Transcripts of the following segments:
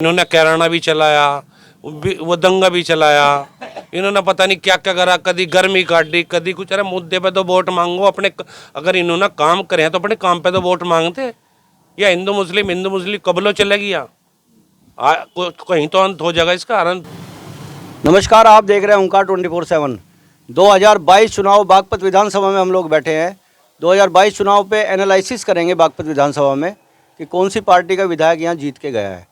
इन्होंने कैराना भी चलाया, वो दंगा भी चलाया। इन्होंने पता नहीं क्या क्या करा, कभी गर्मी काट दी, कभी कुछ। अरे मुद्दे पे तो वोट मांगो अपने। अगर इन्होंने काम करे हैं तो अपने काम पे तो वोट मांगते। या हिंदू मुस्लिम कबलो चलेगी या कहीं तो अंत हो जाएगा इसका। नमस्कार, आप देख रहे हैं ओंकार 24/7। 2022 चुनाव बागपत विधानसभा में हम लोग बैठे हैं। 2022 चुनाव पे एनालिसिस करेंगे बागपत विधानसभा में कि कौन सी पार्टी का विधायक यहाँ जीत के गया है,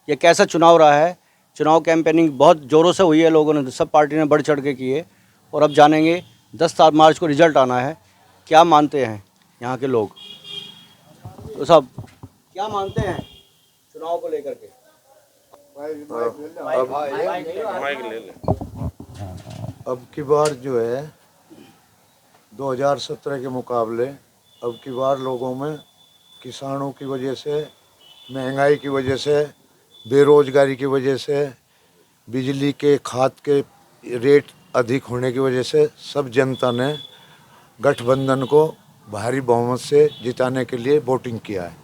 ये कैसा चुनाव रहा है। चुनाव कैंपेनिंग बहुत ज़ोरों से हुई है, लोगों ने, सब पार्टी ने बढ़ चढ़ के की है। और अब जानेंगे 10 मार्च को रिजल्ट आना है, क्या मानते हैं यहाँ के लोग। तो सब क्या मानते हैं चुनाव को लेकर के। अब की बार जो है 2017 के मुकाबले अब की बार लोगों में किसानों की वजह से, महंगाई की वजह से, बेरोजगारी की वजह से, बिजली के खाद के रेट अधिक होने की वजह से सब जनता ने गठबंधन को भारी बहुमत से जिताने के लिए वोटिंग किया है।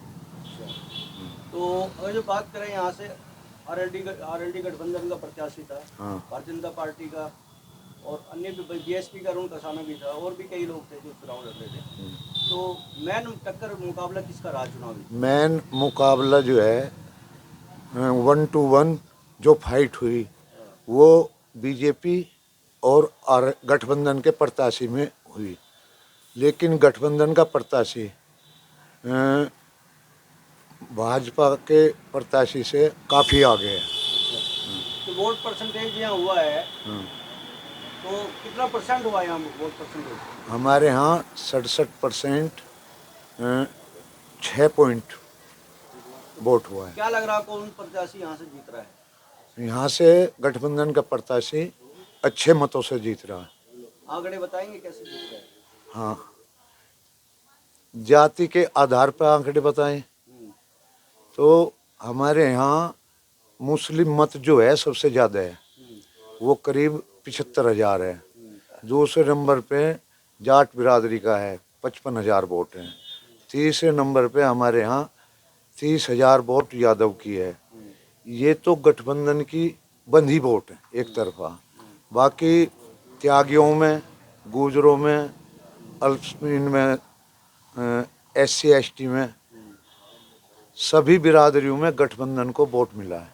तो अगर जो बात करें यहाँ से आरएलडी गठबंधन का प्रत्याशी था, भारतीय जनता पार्टी का, और अन्य भी बीएसपी का अरुण कसाना भी था, और भी कई लोग थे जो चुनाव लड़ रहे थे। तो मैन टक्कर मुकाबला किसका रहा चुनावी? मैन मुकाबला जो है 1 to 1 जो फाइट हुई वो बीजेपी और गठबंधन के प्रत्याशी में हुई, लेकिन गठबंधन का प्रत्याशी भाजपा के प्रत्याशी से काफ़ी आगे है। तो वोट परसेंटेज यहाँ हुआ है, तो कितना परसेंट हुआ यहाँ वोट परसेंटेज? हमारे यहाँ 67% 6 पॉइंट वोट हुआ है। क्या लग रहा है कौन प्रत्याशी यहाँ से जीत रहा है? यहाँ से गठबंधन का प्रत्याशी अच्छे मतों से जीत रहा है। आंकड़े बताएंगे कैसे जीत रहा है? हाँ, जाति के आधार पर आंकड़े बताएं तो हमारे यहाँ मुस्लिम मत जो है सबसे ज़्यादा है, वो करीब 75,000 है। दूसरे नंबर पे जाट बिरादरी का है, 55,000 वोट हैं। तीसरे नंबर पे हमारे यहाँ 30,000 वोट यादव की है। ये तो गठबंधन की बंधी वोट है एक तरफा। बाकी त्यागियों में, गुजरों में, अल्पसंख्यक में, SC ST में, सभी बिरादरियों में गठबंधन को वोट मिला है।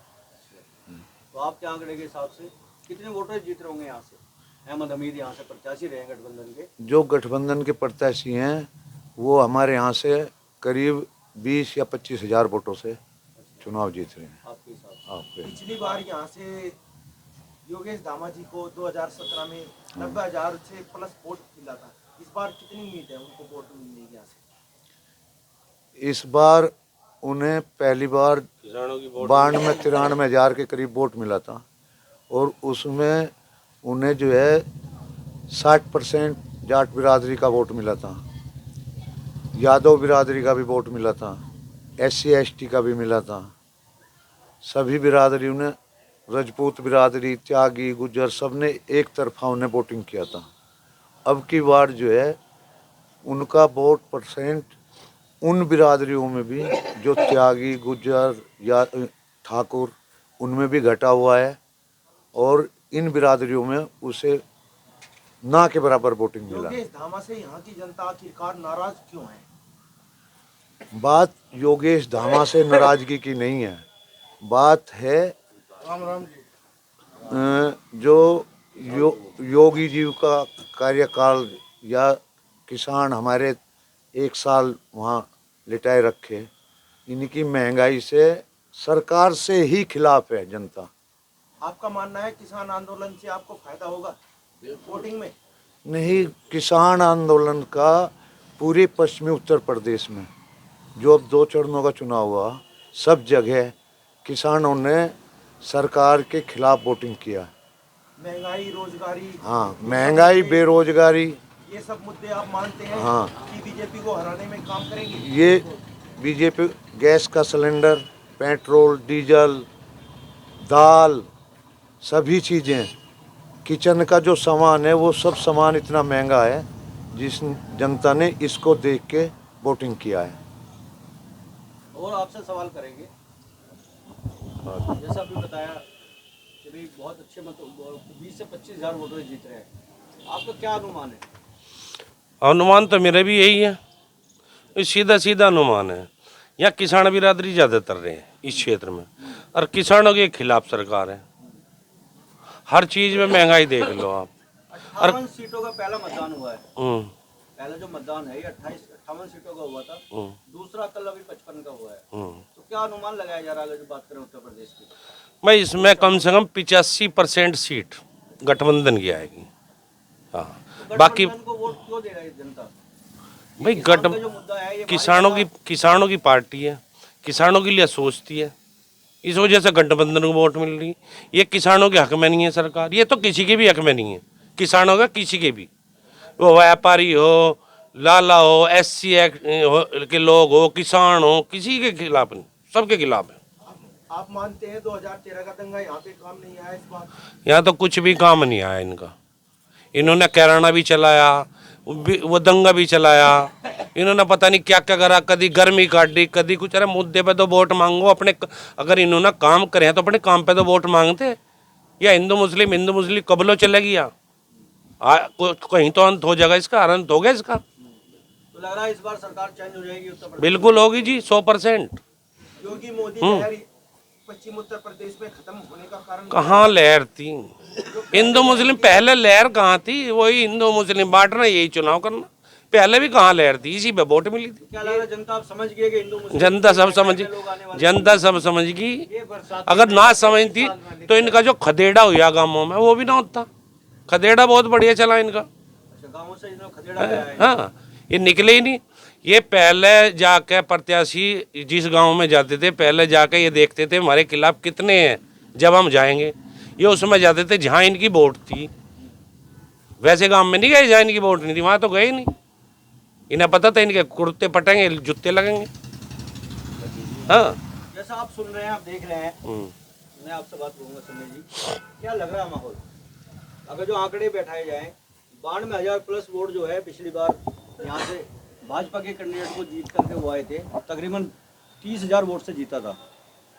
तो आपके आंकड़े के हिसाब से कितने वोटर जीत रहे होंगे यहाँ से? अहमद हमीद यहाँ से प्रत्याशी रहे गठबंधन के। जो गठबंधन के प्रत्याशी हैं वो हमारे यहाँ से करीब 20 या 25,000 वोटों से चुनाव जीत रहे हैं। आपके हिसाब से पिछली बार यहाँ से योगेश धामा जी को 2017 में 90,000 से प्लस वोट मिला था। इस बार कितनी उम्मीद है उनको वोट मिलने की यहाँ से? इस बार उन्हें पहली बार 92-93,000 के करीब वोट मिला था, और उसमें उन्हें जो है 60% जाट बिरादरी का वोट मिला था, यादव बिरादरी का भी वोट मिला था, SC ST का भी मिला था। सभी बिरादरियों ने, राजपूत बिरादरी, त्यागी, गुज्जर, सब ने एक तरफा उन्हें वोटिंग किया था। अब की बार जो है उनका वोट परसेंट उन बिरादरियों में भी जो त्यागी, गुज्जर या ठाकुर, उनमें भी घटा हुआ है, और इन बिरादरियों में उसे ना के बराबर वोटिंग मिला। योगेश धामा से यहाँ की जनता आखिरकार नाराज क्यों है? बात योगेश धामा से नाराजगी की नहीं है, बात है जो योगी जी का कार्यकाल, या किसान हमारे 1 साल वहाँ लिटाए रखे, इनकी महंगाई से सरकार से ही खिलाफ है जनता। आपका मानना है किसान आंदोलन से आपको फायदा होगा वोटिंग में? नहीं, किसान आंदोलन का पूरे पश्चिमी उत्तर प्रदेश में जो अब 2 चरणों का चुनाव हुआ, सब जगह किसानों ने सरकार के खिलाफ वोटिंग किया। महंगाई, रोजगारी, हाँ, महंगाई, बेरोजगारी, ये सब मुद्दे आप मानते हैं हाँ, कि बीजेपी को हराने में काम करेंगे? ये बीजेपी गैस का सिलेंडर, पेट्रोल, डीजल, दाल, सभी चीज़ें, किचन का जो सामान है वो सब सामान इतना महंगा है जिस जनता ने इसको देख के वोटिंग किया है। और आपसे सवाल करेंगे जैसा आपने बताया कि भाई बहुत अच्छे 20 से 25 हज़ार वोटर जीत रहे हैं, आपका क्या अनुमान है? अनुमान तो मेरा भी यही है, ये सीधा सीधा अनुमान है। यहाँ किसान बिरादरी ज़्यादातर रहे हैं इस क्षेत्र में, और किसानों के खिलाफ सरकार है। हर चीज़ में महंगाई देख लो आप। 58 सीटों का पहला मतदान हुआ है। हम्म, पहला जो मतदान है ये 58 सीटों का हुआ था। दूसरा कल अभी 55 का हुआ है। तो क्या अनुमान लगाया जा रहा है अगर जो बात करें उत्तर प्रदेश की? भाई इसमें कम से कम 85% सीट गठबंधन की आएगी। हाँ, तो बाकी गठबंधन को वोट क्यों दे रही है जनता? भाई किसान का जो मुद्दा है ये किसानों की पार्टी है, किसानों के लिए सोचती है, इस वजह से गठबंधन को वोट मिल रही। ये किसानों के हक में नहीं है सरकार, ये तो किसी के भी हक में नहीं है। किसानों का किसी के भी, वो व्यापारी हो, लाला हो, SC के लोग हो, किसान हो, किसी के खिलाफ नहीं, सबके खिलाफ है। आप मानते हैं 2013 का दंगा यहाँ पे काम नहीं आया इस बार? यहाँ तो कुछ भी काम नहीं आया इनका। इन्होंने कैराना भी चलाया, वो दंगा भी चलाया, इन्होंने पता नहीं क्या क्या करा, कभी गर्मी काट दी, कभी कुछ। अरे मुद्दे पे तो वोट मांगो अपने, अगर इन्होंने काम करे हैं तो अपने काम पे तो वोट मांगते। या हिंदू मुस्लिम कबलो चलेगी या कहीं तो अंत हो जाएगा इसका, अंत हो गया इसका। तो लग रहा है इस बार सरकार चेंज हो जाएगी उत्तर प्रदेश? बिल्कुल होगी जी, 100%। योगी मोदी लहर पश्चिम उत्तर प्रदेश में खत्म होने का कारण कहाँ लहर थी? हिंदू मुस्लिम पहले लहर कहाँ थी? वही हिंदू मुस्लिम बांटना, यही चुनाव करना। पहले भी कहाँ लहर थी? इसी पे वोट मिली थी। क्या लग रहा है जनता आप समझ गए कि हिंदू मुस्लिम जनता सब समझ गई। अगर ना समझती तो इनका जो खदेड़ा हुआ गांवों में वो भी ना होता। खदेड़ा बहुत बढ़िया चला इनका। अच्छा, गाँवों से इन्होंने खदेड़ा गया है। हाँ, ये निकले ही नहीं। ये पहले जाके प्रत्याशी जिस गांव में जाते थे, पहले जाके ये देखते थे हमारे खिलाफ कितने हैं, जब हम जाएंगे। ये उसमें जाते थे जहाँ इनकी वोट थी, वैसे गांव में नहीं गए जहाँ इनकी वोट नहीं थी, वहाँ तो गए नहीं। इन्हें पता था इनके कुर्ते पटेंगे, जूते लगेंगे। हाँ, जैसा आप सुन रहे हैं, आप देख रहे हैं, मैं आपसे बात करूंगा संजय जी, क्या लग रहा है माहौल? अगर जो आंकड़े बैठाए जाएं, 92,000 प्लस वोट जो है पिछली बार यहाँ से भाजपा के कैंडिडेट को जीत करके वो आए थे, तकरीबन 30,000 वोट से जीता था।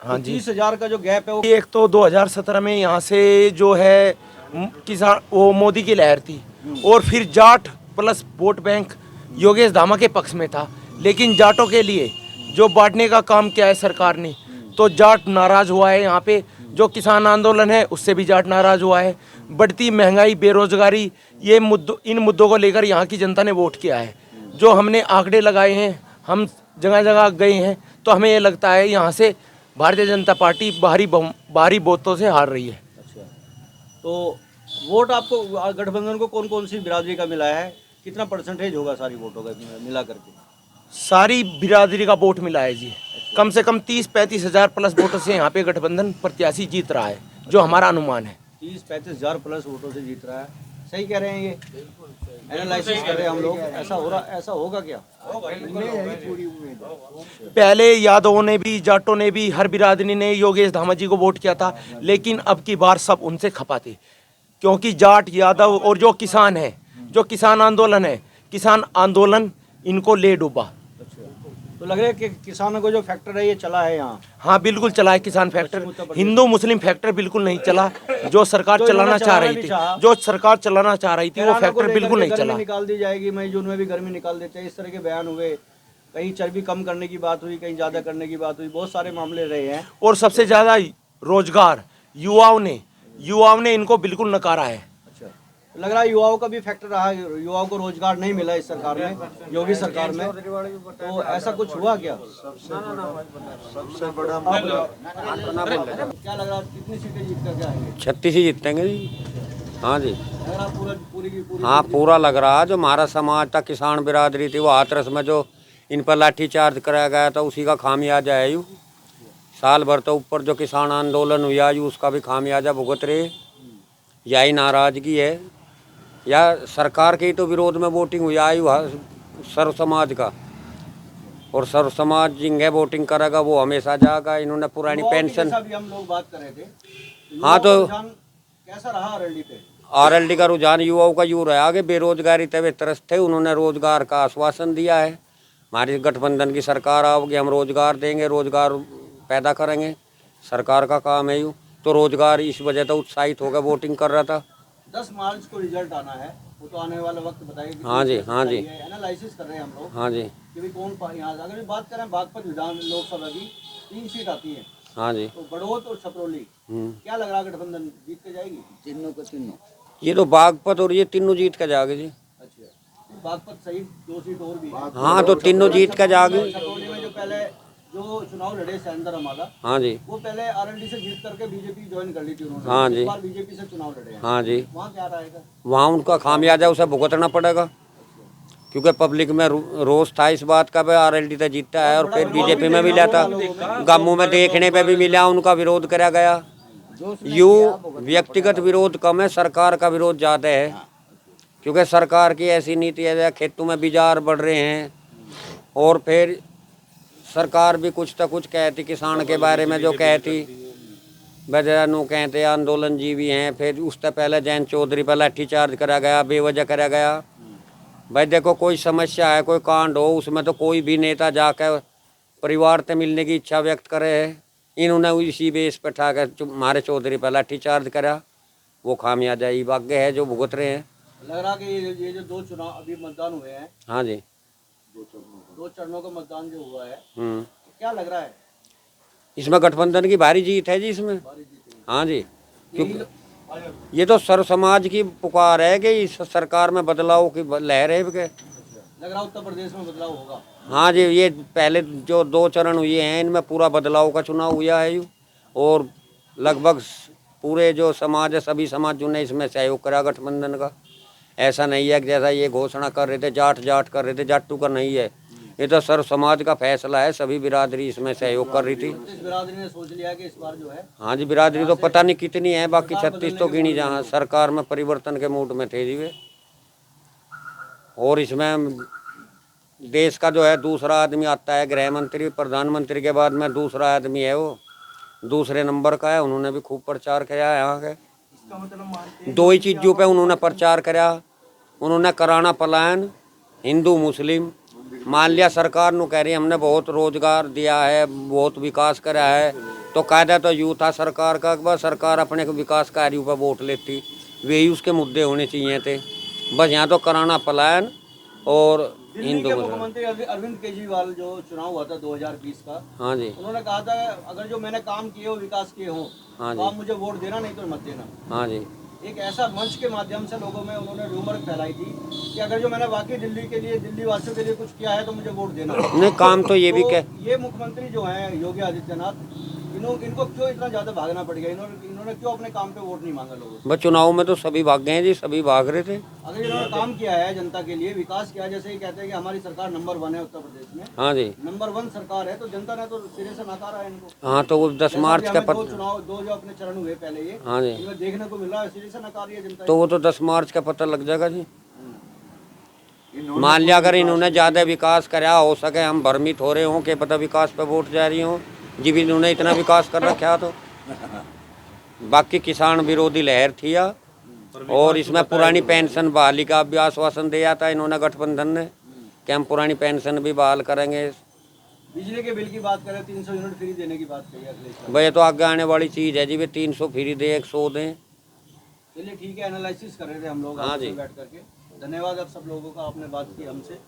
हाँ तो जी। 30,000 का जो गैप है वो एक तो 2017 में यहाँ से जो है किसान वो मोदी की लहर थी, और फिर Jat plus vote bank Yogesh धामा के पक्ष में था। लेकिन जाटों के लिए जो बांटने का काम किया है सरकार ने, तो जाट नाराज हुआ है। यहाँ पे जो किसान आंदोलन है उससे भी जाट नाराज हुआ है। बढ़ती महंगाई, बेरोजगारी, ये इन मुद्दों को लेकर यहाँ की जनता ने वोट किया है। जो हमने आंकड़े लगाए हैं, हम जगह जगह गए हैं, तो हमें ये लगता है यहाँ से भारतीय जनता पार्टी भारी वोटों से हार रही है। अच्छा, तो वोट आपको गठबंधन को कौन कौन सी बिरादरी का मिला है? कितना परसेंटेज होगा सारी वोटों का मिला करके? सारी बिरादरी का वोट मिला है जी। कम से कम 30-35 हज़ार प्लस वोटों से यहाँ पे गठबंधन प्रत्याशी जीत रहा है, जो हमारा अनुमान है। 30-35 हज़ार प्लस वोटों से जीत रहा है, सही कह रहे हैं? ये एनालिसिस कर रहे हैं हम लोग, ऐसा हो रहा, ऐसा होगा क्या? पहले यादवों ने भी, जाटों ने भी, हर बिरादरी ने योगेश धामा जी को वोट किया था, लेकिन अब की बार सब उनसे खपा थे, क्योंकि जाट, यादव और जो किसान है, जो किसान आंदोलन है, किसान आंदोलन इनको ले डूबा। तो लग रहा है कि किसानों को जो फैक्टर है ये चला है यहाँ। हाँ, बिल्कुल चला है किसान फैक्टर। हिंदू मुस्लिम फैक्टर बिल्कुल नहीं चला। जो सरकार चलाना चाह रही थी, जो सरकार चलाना चाह रही थी, वो फैक्टर बिल्कुल नहीं चला। निकाल दी जाएगी, मई जून में भी गर्मी निकाल देते हैं, इस तरह के बयान हुए। कहीं चर्बी कम करने की बात हुई, कहीं ज्यादा करने की बात हुई, बहुत सारे मामले रहे हैं। और सबसे ज्यादा रोजगार युवाओं ने इनको बिल्कुल नकारा है। अच्छा, लग रहा है युवाओं का भी फैक्टर रहा है, युवाओं को रोजगार नहीं मिला इस सरकार में, योगी सरकार में। तो ऐसा कुछ हुआ क्या? सबसे बड़ा क्या लग रहा है कितनी सीटें जीत कर आएंगे? 36 ही जीतेंगे जी। हाँ जी, लग रहा पूरी की पूरी? हाँ पूरा लग रहा है। जो हमारा समाज था, किसान बिरादरी थी, वो हाथरस में जो इन पर लाठीचार्ज कराया गया था, उसी का खामियाजा है। यूँ साल भर तो ऊपर जो किसान आंदोलन हुआ, यूँ उसका भी खामियाजा भुगत रहे। यही नाराजगी है, या सरकार के ही तो विरोध में वोटिंग हुआ है सर्व समाज का, और सर्व समाज जिंगे वोटिंग करेगा वो हमेशा जाएगा। इन्होंने पुरानी पेंशन, भी हम लोग बात कर रहे थे। हाँ, तो कैसा रहा आरएलडी पे? आरएलडी का रुझान युवाओं का यूँ रहा कि बेरोजगारी तवे त्रस्त थे, उन्होंने रोजगार का आश्वासन दिया है। हमारी गठबंधन की सरकार आओगी, हम रोजगार देंगे, रोजगार पैदा करेंगे। सरकार का काम है यूँ। तो रोजगार इस वजह से उत्साहित होकर वोटिंग कर रहा था। 10 मार्च को रिजल्ट आना है, वो तो आने वाला वक्त बताइए। हाँ जी, हाँ जी। एनालिसिस कर रहे हैं हम लोग हाँ जी, कि भी कौन यहाँ अगर बात करें बागपत विधान लोकसभा की 3 सीट आती है, हाँ जी। तो बड़ौत और छपरौली, क्या लग रहा है गठबंधन जीत के जाएगी? तीनों को तीनों। ये तो बागपत और ये तीनों जीत के जागे जी। अच्छा, बागपत सहित 2 सीट और भी है। हाँ, तो तीनों जीत के जागे। छपरौली में जो पहले जो चुनाव लड़े सैंदर हमारा, हाँ जी, वो पहले आरएलडी से जीत करके बीजेपी ज्वाइन कर ली थी उन्होंने। हाँ जी। इस बार बीजेपी से चुनाव लड़े हैं। हाँ जी। वहाँ क्या रहेगा? वहाँ उनका खामियाजा उसे भुगतना पड़ेगा, क्योंकि पब्लिक में रोष था इस बात का भाई आरएलडी तो जीतता है और फिर बीजेपी में भी लेता। गांवों में देखने पे भी मिला, उनका विरोध करा गया। यूँ व्यक्तिगत विरोध कम है, सरकार का विरोध ज़्यादा है, क्योंकि सरकार की ऐसी नीति है, खेतों में बाजार बढ़ रहे हैं और फिर सरकार भी कुछ तो कुछ कहती किसान के बारे में, जो कहती वजह नु कहते आंदोलन जीवी हैं। फिर उससे पहले जयंत चौधरी पर लाठीचार्ज करा गया, बेवजह करा गया। भाई देखो, कोई समस्या है, कोई कांड हो, उसमें तो कोई भी नेता जाकर परिवार से मिलने की इच्छा व्यक्त करे है। इन्होंने इसी बेस पर ठा कर हमारे चौधरी पर लाठीचार्ज करा, वो खामियाजा ये भाग्य है जो भुगत रहे हैं। लग रहा कि ये जो 2 चुनाव अभी मतदान हुए हैं, हाँ जी, 2 चरणों का मतदान जो हुआ है, क्या लग रहा है? इसमें गठबंधन की भारी जीत है जी इसमें। हाँ जी, क्योंकि ये तो सर्व समाज की पुकार है कि इस सरकार में बदलाव की लहर है के। लग रहा उत्तर प्रदेश में बदलाव होगा। हाँ जी, ये पहले जो 2 चरण हुए हैं इनमें पूरा बदलाव का चुनाव हुआ है यूँ, और लगभग पूरे जो समाज है सभी समाजों ने इसमें सहयोग करा गठबंधन का। ऐसा नहीं है कि जैसा ये घोषणा कर रहे थे जाट जाट कर रहे थे, जाटू का नहीं है, ये तो सर्व समाज का फैसला है। सभी बिरादरी इसमें सहयोग कर रही थी। इस बिरादरी ने सोच लिया कि इस बार जो है, हाँ जी, बिरादरी तो पता नहीं कितनी है, बाकी 36 तो गिनी जहाँ सरकार में परिवर्तन के मूड में थे जी वे। और इसमें देश का जो है दूसरा आदमी आता है, गृह मंत्री, प्रधानमंत्री के बाद में दूसरा आदमी है, वो दूसरे नंबर का है। उन्होंने भी खूब प्रचार किया है यहाँ के। 2 ही चीज़ों पे उन्होंने प्रचार करा। उन्होंने कराना पलायन हिंदू मुस्लिम। मान लिया सरकार नु कह रही हमने बहुत रोजगार दिया है, बहुत विकास करा है, तो कायदा तो यूँ था सरकार का, बस सरकार अपने विकास कार्यों पर वोट लेती, वही उसके मुद्दे होने चाहिए थे। बस यहाँ तो कराना पलायन और दिल्ली हिंदू के मुस्लिम। मुख्यमंत्री अरविंद केजरीवाल जो चुनाव हुआ था 2020 का, हाँ जी, उन्होंने कहा था अगर जो मैंने काम किए हो, विकास किए हो, हाँ तो जी, आप मुझे वोट देना, नहीं तो मत देना। हाँ जी, एक ऐसा मंच के माध्यम से लोगों में उन्होंने रूमर फैलाई थी कि अगर जो मैंने वाकई दिल्ली के लिए, दिल्ली वासियों के लिए कुछ किया है तो मुझे वोट देना। नहीं काम तो ये भी कह ये मुख्यमंत्री जो हैं योगी आदित्यनाथ, इनको क्यों इतना ज्यादा भागना पड़ गया? इन्होंने क्यों अपने काम पे वोट नहीं मांगा लोगों से? बस चुनाव में तो सभी भाग गए हैं जी, सभी भाग रहे थे। अगर इन्होंने काम किया है जनता के लिए, विकास किया, जैसे ही कहते हैं कि हमारी सरकार नंबर 1 है उत्तर प्रदेश में, हाँ जी, नंबर 1 सरकार है, तो जनता ने तो सिरे से नकारा है इनको। हाँ तो वो 10 मार्च का दो चुनाव, 2 जो अपने चरण हुए पहले, ये हाँ जी, इनमें देखने को मिल रहा है सिरे से नकार रही है जनता। तो वो तो 10 मार्च का पता लग जाएगा जी। मान लिया अगर इन्होंने ज़्यादा विकास करा, हो सके हम भ्रमित हो रहे हों कि पता विकास पे वोट जा रही हो जी, भी इन्होंने इतना विकास कर रखा तो बाकी किसान विरोधी लहर थी या, और इसमें पुरानी पेंशन बहाली का भी आश्वासन दिया था इन्होंने गठबंधन ने कि हम पुरानी पेंशन भी बहाल करेंगे। बिजली के बिल की बात करें, 300 यूनिट फ्री देने की बात कही अखिलेश साहब। भाई ये तो आगे आने वाली चीज़ है जी, वे 300 फ्री दे, 100 दें। चलिए ठीक है, एनालिसिस कर रहे थे हम लोग हाँ आपस में जी। बैठ करके। धन्यवाद आप सब लोगों का, आपने बात की हमसे।